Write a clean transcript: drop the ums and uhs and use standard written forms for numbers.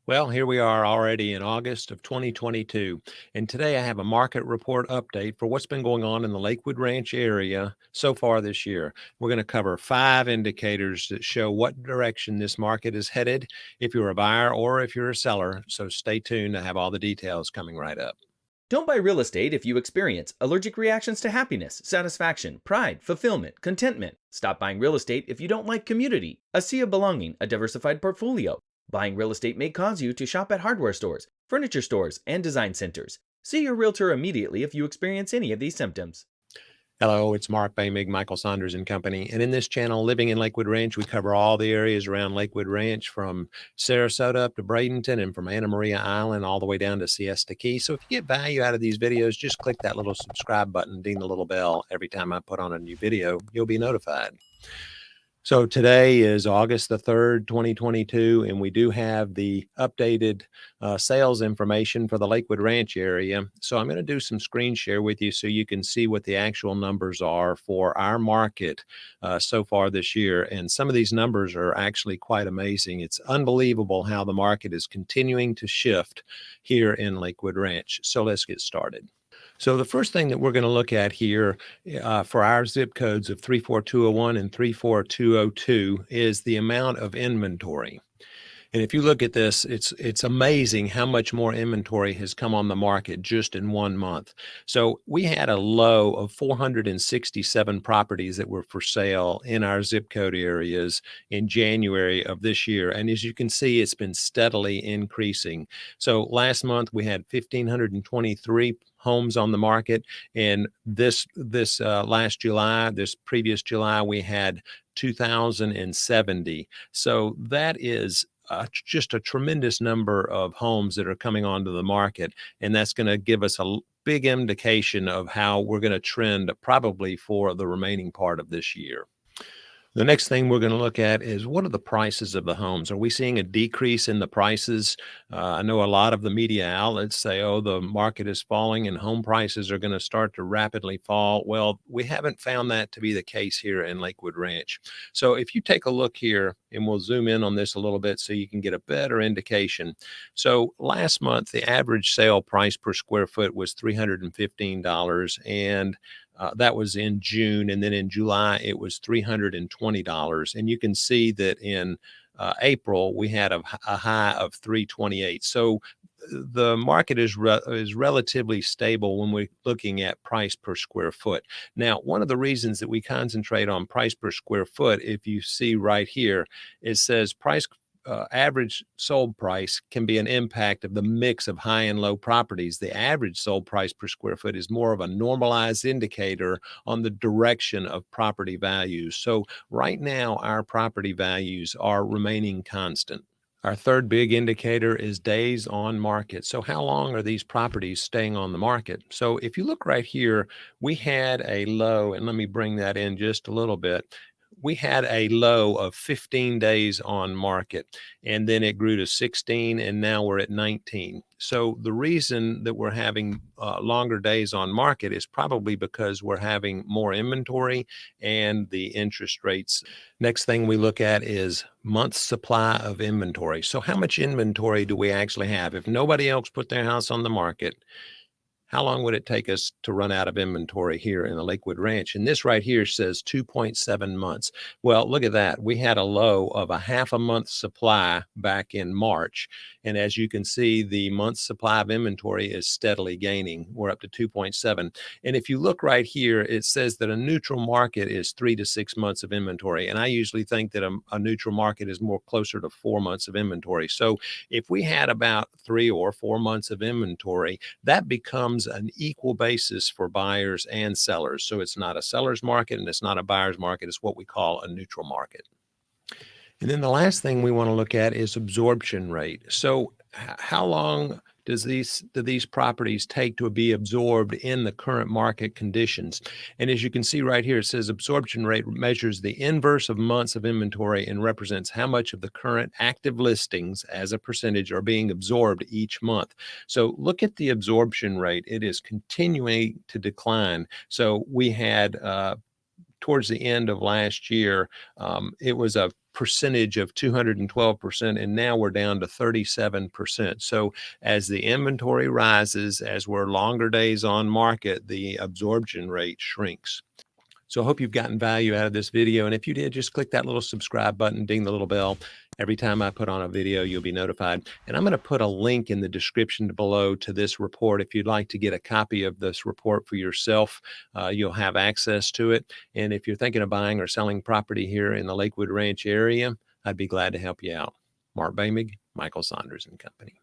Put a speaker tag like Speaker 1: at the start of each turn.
Speaker 1: Well, here we are already in August of 2022, and today I have a market report update for what's been going on in the Lakewood Ranch area so far this year. We're going to cover 5 indicators that show what direction this market is headed if you're a buyer or if you're a seller. So stay tuned. I have all the details coming right up.
Speaker 2: Don't buy real estate if you experience allergic reactions to happiness, satisfaction, pride, fulfillment, contentment. Stop buying real estate if you don't like community, a sea of belonging, a diversified portfolio. Buying real estate may cause you to shop at hardware stores, furniture stores, and design centers. See your realtor immediately if you experience any of these symptoms.
Speaker 1: Hello, it's MarkBoehmig, Michael Saunders and Company. And in this channel, Living in Lakewood Ranch, we cover all the areas around Lakewood Ranch from Sarasota up to Bradenton and from Anna Maria Island all the way down to Siesta Key. So if you get value out of these videos, just click that little subscribe button, ding the little bell. Every time I put on a new video, you'll be notified. So today is August the 3rd, 2022, and we do have the updated sales information for the Lakewood Ranch area. So I'm going to do some screen share with you so you can see what the actual numbers are for our market so far this year. And some of these numbers are actually quite amazing. It's unbelievable how the market is continuing to shift here in Lakewood Ranch. So let's get started. So the first thing that we're going to look at here for our zip codes of 34201 and 34202 is the amount of inventory. And if you look at this, it's amazing how much more inventory has come on the market just in 1 month. So we had a low of 467 properties that were for sale in our zip code areas in January of this year. And as you can see, it's been steadily increasing. So last month we had 1,523 homes on the market, and this last July, this previous July, we had 2,070. So that is just a tremendous number of homes that are coming onto the market, and that's going to give us a big indication of how we're going to trend probably for the remaining part of this year. The next thing we're going to look at is what are the prices of the homes? Are we seeing a decrease in the prices? I know a lot of the media outlets say, oh, the market is falling and home prices are going to start to rapidly fall. Well, we haven't found that to be the case here in Lakewood Ranch. So if you take a look here, and we'll zoom in on this a little bit so you can get a better indication. So last month, the average sale price per square foot was $315, and that was in June, and then in July it was $320. And you can see that in April we had a high of 328. So the market is relatively stable when we're looking at price per square foot. Now, one of the reasons that we concentrate on price per square foot, if you see right here, it says price average sold price can be an impact of the mix of high and low properties. The average sold price per square foot is more of a normalized indicator on the direction of property values. So right now, our property values are remaining constant. Our third big indicator is days on market. So how long are these properties staying on the market? So if you look right here, we had a low, and let me bring that in just a little bit. We had a low of 15 days on market, and then it grew to 16, and now we're at 19. So the reason that we're having longer days on market is probably because we're having more inventory and the interest rates. Next thing we look at is month's supply of inventory. So how much inventory do we actually have? If nobody else put their house on the market, how long would it take us to run out of inventory here in the Lakewood Ranch? And this right here says 2.7 months. Well, look at that. We had a low of a half a month supply back in March. And as you can see, the month's supply of inventory is steadily gaining. We're up to 2.7. And if you look right here, it says that a neutral market is 3 to 6 months of inventory. And I usually think that a neutral market is more closer to 4 months of inventory. So if we had about 3 or 4 months of inventory, that becomes an equal basis for buyers and sellers. So it's not a seller's market and it's not a buyer's market. It's what we call a neutral market. And then the last thing we want to look at is absorption rate. So how long do these properties take to be absorbed in the current market conditions? And as you can see right here, it says absorption rate measures the inverse of months of inventory and represents how much of the current active listings as a percentage are being absorbed each month. So look at the absorption rate. It is continuing to decline. So we had towards the end of last year, it was a percentage of 212%, and now we're down to 37%. So as the inventory rises, as we're longer days on market, the absorption rate shrinks. So I hope you've gotten value out of this video. And if you did, just click that little subscribe button, ding the little bell. Every time I put on a video, you'll be notified. And I'm going to put a link in the description below to this report. If you'd like to get a copy of this report for yourself, you'll have access to it. And if you're thinking of buying or selling property here in the Lakewood Ranch area, I'd be glad to help you out. Mark Boehmig, Michael Saunders and Company.